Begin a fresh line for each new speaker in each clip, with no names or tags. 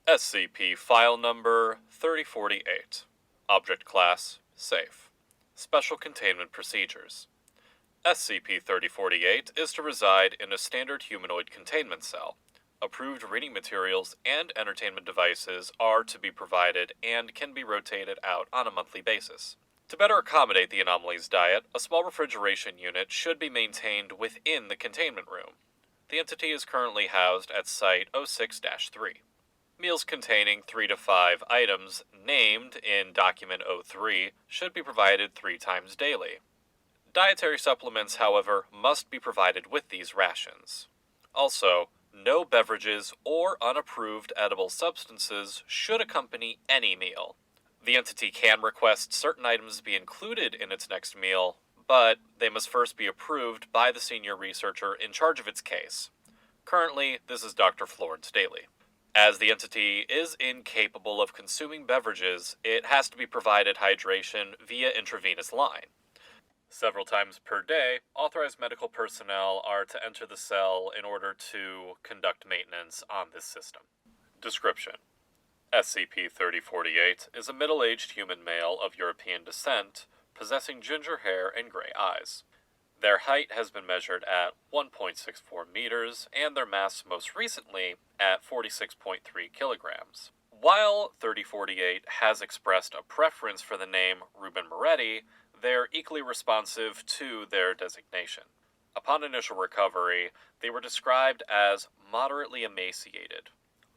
SCP File Number 3048. Object Class Safe. Special Containment Procedures. SCP-3048 is to reside in a standard humanoid containment cell. Approved reading materials and entertainment devices are to be provided and can be rotated out on a monthly basis. To better accommodate the anomaly's diet, a small refrigeration unit should be maintained within the containment room. The entity is currently housed at Site 06-3. Meals containing 3 to 5 items named in Document 03 should be provided 3 times daily. Dietary supplements, however, must be provided with these rations. Also, no beverages or unapproved edible substances should accompany any meal. The entity can request certain items be included in its next meal, but they must first be approved by the senior researcher in charge of its case. Currently, this is Dr. Florence Daly. As the entity is incapable of consuming beverages, it has to be provided hydration via intravenous line. Several times per day, authorized medical personnel are to enter the cell in order to conduct maintenance on this system. Description: SCP-3048 is a middle-aged human male of European descent, possessing ginger hair and gray eyes. Their height has been measured at 1.64 meters, and their mass most recently at 46.3 kilograms. While 3048 has expressed a preference for the name Ruben Moretti, they're equally responsive to their designation. Upon initial recovery, they were described as moderately emaciated,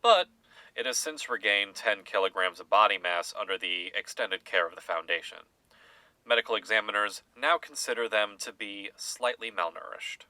but it has since regained 10 kilograms of body mass under the extended care of the Foundation. Medical examiners now consider them to be slightly malnourished.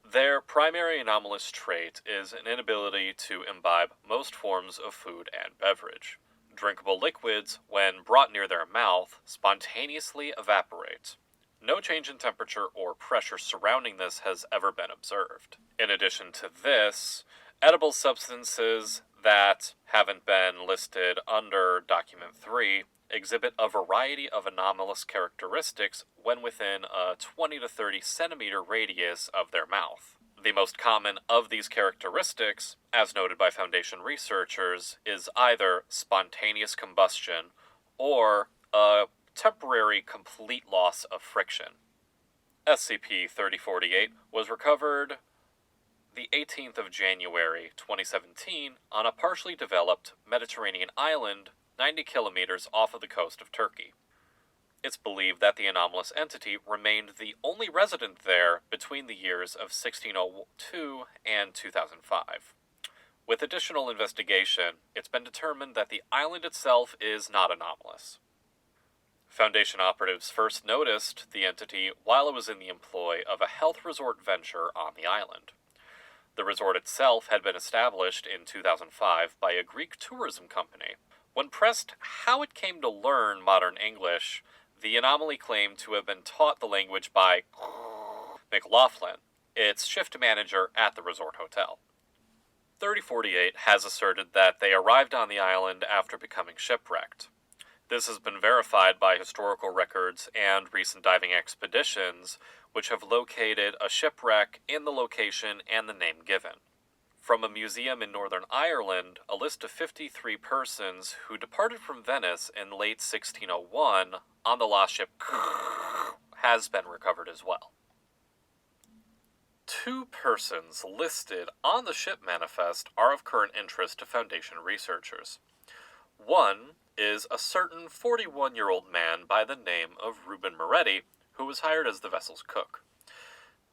Their primary anomalous trait is an inability to imbibe most forms of food and beverage. Drinkable liquids, when brought near their mouth, spontaneously evaporate. No change in temperature or pressure surrounding this has ever been observed. In addition to this, edible substances that haven't been listed under Document 3 exhibit a variety of anomalous characteristics when within a 20 to 30 centimeter radius of their mouth. The most common of these characteristics, as noted by Foundation researchers, is either spontaneous combustion or a temporary complete loss of friction. SCP-3048 was recovered the 18th of January 2017 on a partially developed Mediterranean island 90 kilometers off of the coast of Turkey. It's believed that the anomalous entity remained the only resident there between the years of 1602 and 2005. With additional investigation, it's been determined that the island itself is not anomalous. Foundation operatives first noticed the entity while it was in the employ of a health resort venture on the island. The resort itself had been established in 2005 by a Greek tourism company. When pressed how it came to learn modern English, the anomaly claimed to have been taught the language by McLaughlin, its shift manager at the resort hotel. 3048 has asserted that they arrived on the island after becoming shipwrecked. This has been verified by historical records and recent diving expeditions, which have located a shipwreck in the location and the name given. From a museum in Northern Ireland, a list of 53 persons who departed from Venice in late 1601 on the lost ship has been recovered as well. 2 persons listed on the ship manifest are of current interest to Foundation researchers. One is a certain 41-year-old man by the name of Ruben Moretti, who was hired as the vessel's cook.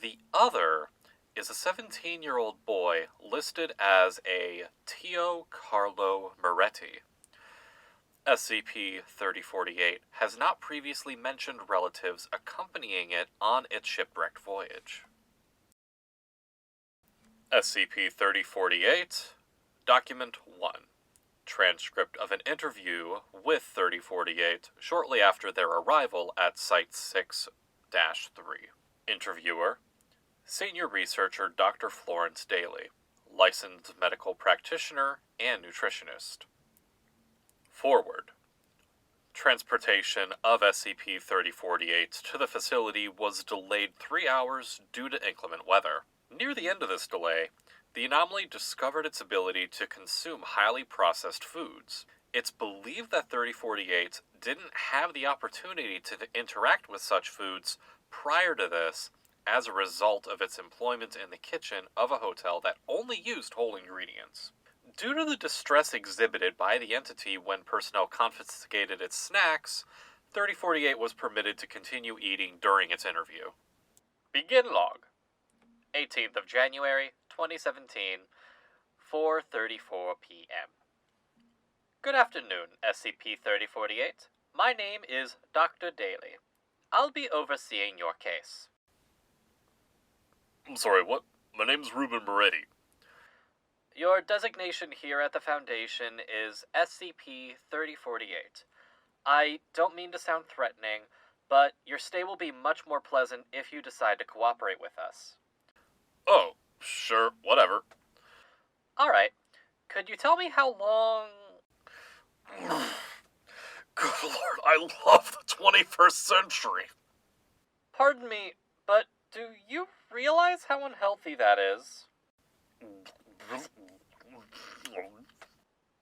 The other is a 17-year-old boy listed as a Tio Carlo Moretti. SCP-3048 has not previously mentioned relatives accompanying it on its shipwrecked voyage. SCP-3048, Document 1. Transcript of an interview with 3048 shortly after their arrival at Site 6-3. Interviewer: Senior Researcher Dr. Florence Daly, licensed medical practitioner and nutritionist. Forward. Transportation of SCP-3048 to the facility was delayed 3 hours due to inclement weather. Near the end of this delay, the anomaly discovered its ability to consume highly processed foods. It's believed that 3048 didn't have the opportunity to interact with such foods prior to this as a result of its employment in the kitchen of a hotel that only used whole ingredients. Due to the distress exhibited by the entity when personnel confiscated its snacks, 3048 was permitted to continue eating during its interview. Begin log. 18th of January, 2017, 4:34 p.m. Good afternoon, SCP-3048. My name is Dr. Daly. I'll be overseeing your case.
I'm sorry, what? My name's Ruben Moretti.
Your designation here at the Foundation is SCP-3048. I don't mean to sound threatening, but your stay will be much more pleasant if you decide to cooperate with us.
Oh, sure, whatever.
Alright. Could you tell me how long...
Good lord, I love the 21st century.
Pardon me, but do you realize how unhealthy that is?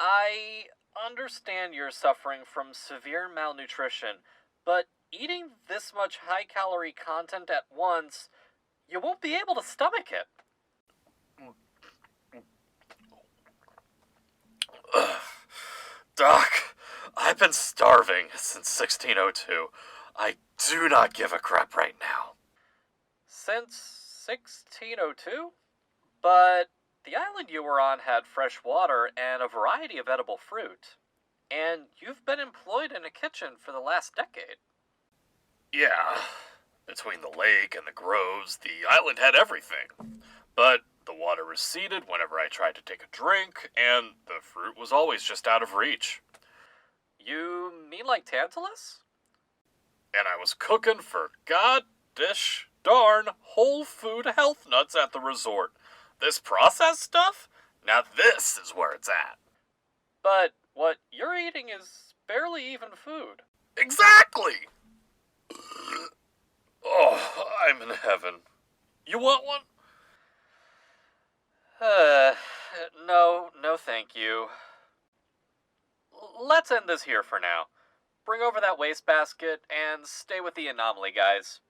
I understand you're suffering from severe malnutrition, but eating this much high-calorie content at once, you won't be able to stomach it.
Doc, I've been starving since 1602. I do not give a crap right now.
Since 1602? But the island you were on had fresh water and a variety of edible fruit. And you've been employed in a kitchen for the last decade.
Yeah, between the lake and the groves, the island had everything. But the water receded whenever I tried to take a drink, and the fruit was always just out of reach.
You mean like Tantalus?
And I was cooking for god-dish darn whole food health nuts at the resort. This processed stuff? Now this is where it's at.
But what you're eating is barely even food.
Exactly! Oh, I'm in heaven. You want one?
No thank you. Let's end this here for now. Bring over that wastebasket and stay with the anomaly, guys.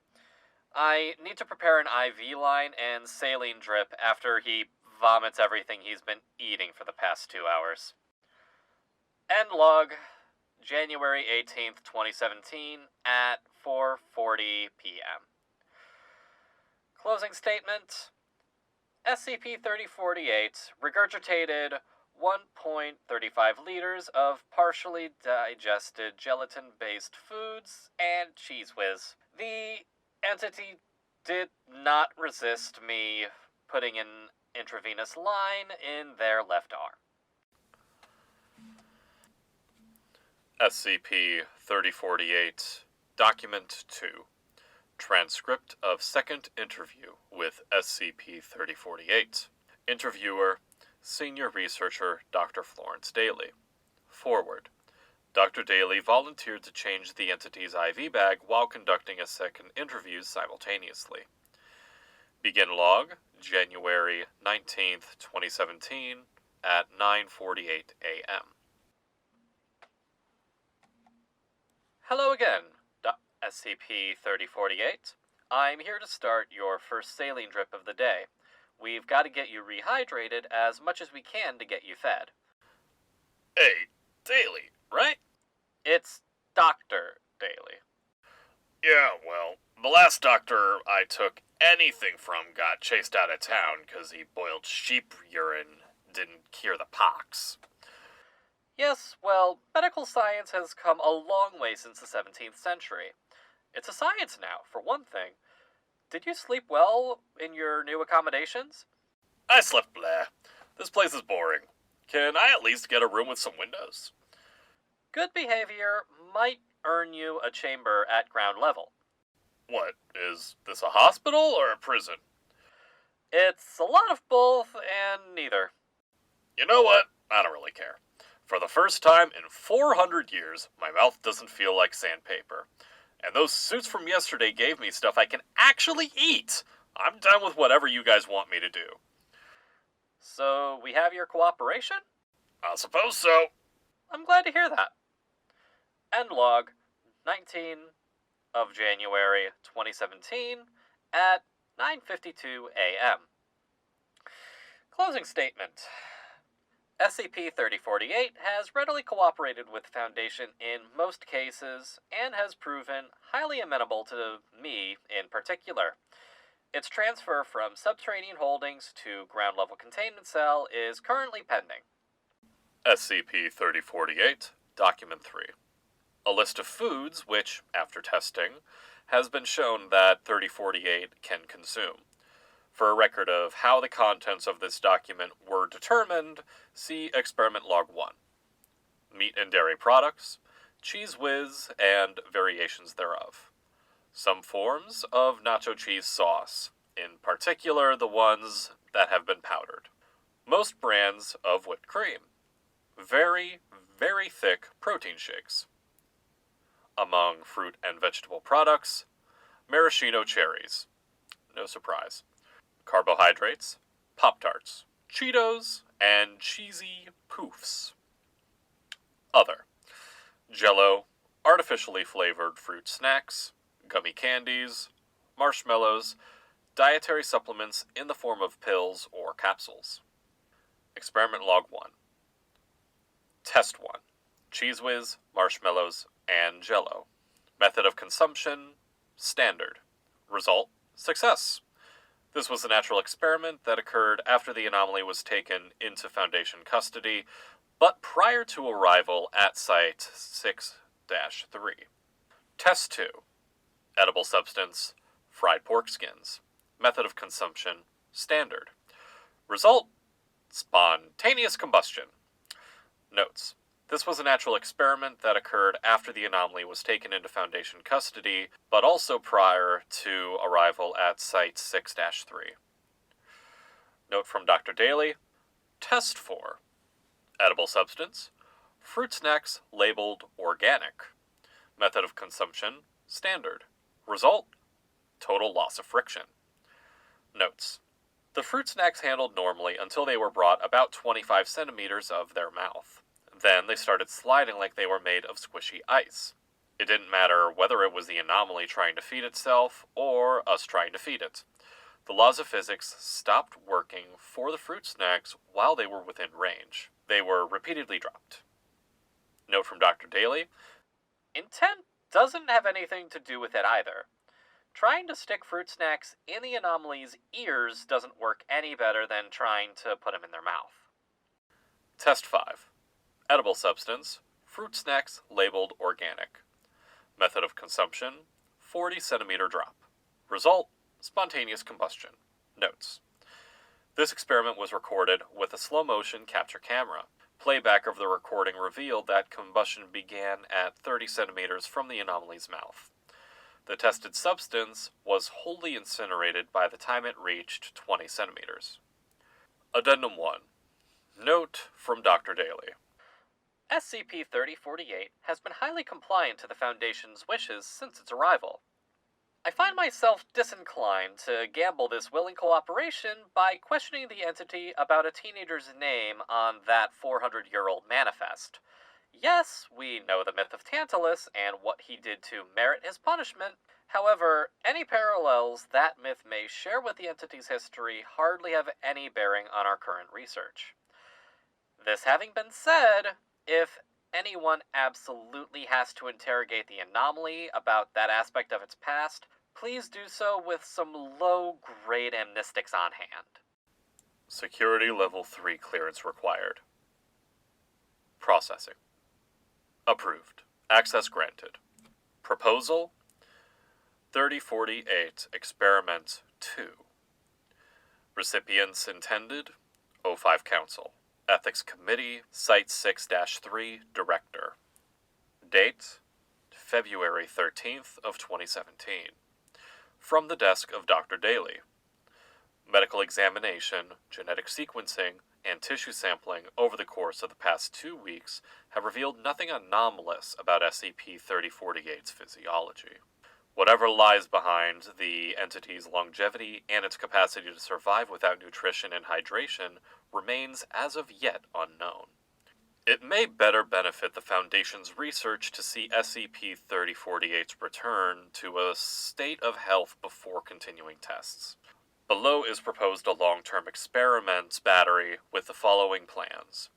I need to prepare an IV line and saline drip after he vomits everything he's been eating for the past 2 hours. End log, January 18th, 2017, at 4:40 p.m. Closing statement. SCP-3048 regurgitated 1.35 liters of partially digested gelatin-based foods and Cheez Whiz. The entity did not resist me putting an intravenous line in their left arm.
SCP-3048, Document 2. Transcript of second interview with SCP-3048. Interviewer, Senior Researcher Dr. Florence Daly. Forward. Dr. Daly volunteered to change the entity's IV bag while conducting a second interview simultaneously. Begin log, January 19th, 2017, at 9:48 a.m.
Hello again, SCP-3048. I'm here to start your first saline drip of the day. We've got to get you rehydrated as much as we can to get you fed.
Hey, Daly, right?
It's Dr. Daly.
Yeah, well, the last doctor I took anything from got chased out of town because he boiled sheep urine, didn't cure the pox.
Yes, well, medical science has come a long way since the 17th century. It's a science now, for one thing. Did you sleep well in your new accommodations?
I slept blah. This place is boring. Can I at least get a room with some windows?
Good behavior might earn you a chamber at ground level.
What, is this a hospital or a prison?
It's a lot of both and neither.
You know what? I don't really care. For the first time in 400 years, my mouth doesn't feel like sandpaper. And those suits from yesterday gave me stuff I can actually eat. I'm done with whatever you guys want me to do.
So we have your cooperation?
I suppose so.
I'm glad to hear that. End log 19 of January 2017 at 9:52 a.m. Closing statement. SCP-3048 has readily cooperated with the Foundation in most cases and has proven highly amenable to me in particular. Its transfer from subterranean holdings to ground-level containment cell is currently pending.
SCP-3048, Document 3. A list of foods which, after testing, has been shown that 3048 can consume. For a record of how the contents of this document were determined, see Experiment Log 1. Meat and dairy products, Cheez Whiz, and variations thereof. Some forms of nacho cheese sauce, in particular the ones that have been powdered. Most brands of whipped cream. Very, very thick protein shakes. Among fruit and vegetable products, maraschino cherries. No surprise. Carbohydrates, Pop-Tarts, Cheetos, and cheesy poofs. Other. Jell-O, artificially flavored fruit snacks, gummy candies, marshmallows, dietary supplements in the form of pills or capsules. Experiment Log 1. Test 1. Cheez Whiz, marshmallows, and Jell-O. Method of consumption, standard. Result, success. This was a natural experiment that occurred after the anomaly was taken into Foundation custody, but prior to arrival at Site 6-3. Test 2. Edible substance, fried pork skins. Method of consumption, standard. Result, spontaneous combustion. Notes. This was a natural experiment that occurred after the anomaly was taken into Foundation custody, but also prior to arrival at Site 6-3. Note from Dr. Daly. Test 4. Edible substance. Fruit snacks labeled organic. Method of consumption, standard. Result, total loss of friction. Notes. The fruit snacks handled normally until they were brought about 25 centimeters of their mouth. Then they started sliding like they were made of squishy ice. It didn't matter whether it was the anomaly trying to feed itself or us trying to feed it. The laws of physics stopped working for the fruit snacks while they were within range. They were repeatedly dropped. Note from Dr. Daly.
Intent doesn't have anything to do with it either. Trying to stick fruit snacks in the anomaly's ears doesn't work any better than trying to put them in their mouth.
Test 5. Edible substance, fruit snacks labeled organic. Method of consumption, 40 centimeter drop. Result, spontaneous combustion. Notes. This experiment was recorded with a slow motion capture camera. Playback of the recording revealed that combustion began at 30 centimeters from the anomaly's mouth. The tested substance was wholly incinerated by the time it reached 20 centimeters. Addendum 1. Note from Dr. Daly.
SCP-3048 has been highly compliant to the Foundation's wishes since its arrival. I find myself disinclined to gamble this willing cooperation by questioning the entity about a teenager's name on that 400-year-old manifest. Yes, we know the myth of Tantalus and what he did to merit his punishment. However, any parallels that myth may share with the entity's history hardly have any bearing on our current research. This having been said, if anyone absolutely has to interrogate the anomaly about that aspect of its past, please do so with some low-grade amnestics on hand.
Security Level 3 clearance required. Processing. Approved. Access granted. Proposal 3048 Experiment 2. Recipients intended O5 Council. Ethics Committee, Site 6-3, Director. Date, February 13th of 2017. From the desk of Dr. Daly. Medical examination, genetic sequencing, and tissue sampling over the course of the past 2 weeks have revealed nothing anomalous about SCP-3048's physiology.
Whatever lies behind the entity's longevity and its capacity to survive without nutrition and hydration remains as of yet unknown. It may better benefit the Foundation's research to see SCP-3048's return to a state of health before continuing tests. Below is proposed a long-term experiment battery with the following plans.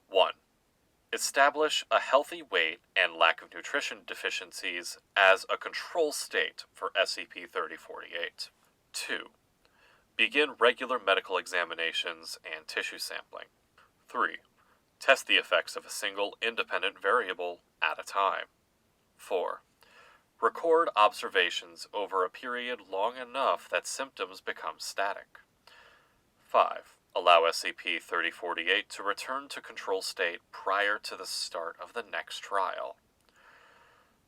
1. Establish a healthy weight and lack of nutrition deficiencies as a control state for SCP-3048. 2. Begin regular medical examinations and tissue sampling. 3. Test the effects of a single independent variable at a time. 4. Record observations over a period long enough that symptoms become static. 5. Allow SCP-3048 to return to control state prior to the start of the next trial.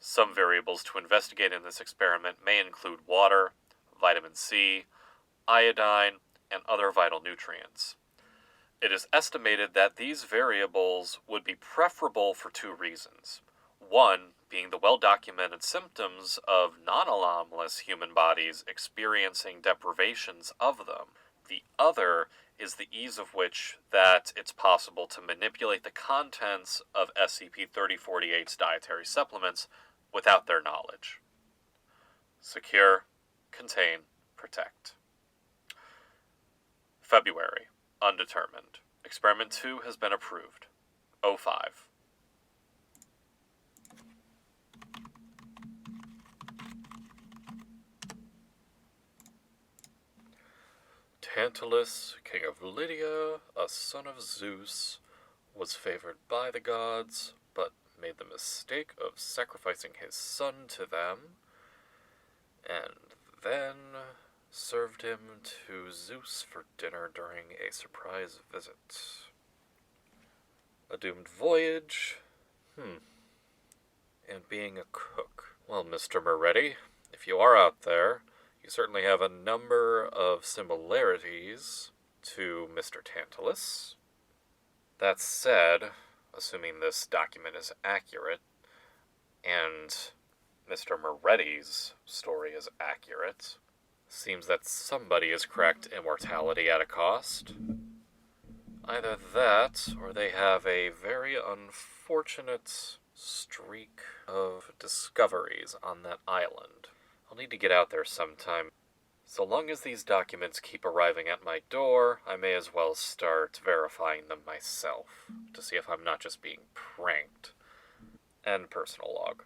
Some variables to investigate in this experiment may include water, vitamin C, iodine, and other vital nutrients. It is estimated that these variables would be preferable for 2 reasons. 1 being the well-documented symptoms of non-anomalous human bodies experiencing deprivations of them. The other is the ease of which that it's possible to manipulate the contents of SCP-3048's dietary supplements without their knowledge. Secure, contain, protect. February. Undetermined. Experiment 2 has been approved. 05. Tantalus, king of Lydia, a son of Zeus, was favored by the gods, but made the mistake of sacrificing his son to them, and then served him to Zeus for dinner during a surprise visit. A doomed voyage, and being a cook. Well, Mr. Moretti, if you are out there, you certainly have a number of similarities to Mr. Tantalus. That said, assuming this document is accurate, and Mr. Moretti's story is accurate, seems that somebody has cracked immortality at a cost. Either that, or they have a very unfortunate streak of discoveries on that island. I'll need to get out there sometime. So long as these documents keep arriving at my door, I may as well start verifying them myself, to see if I'm not just being pranked. End personal log.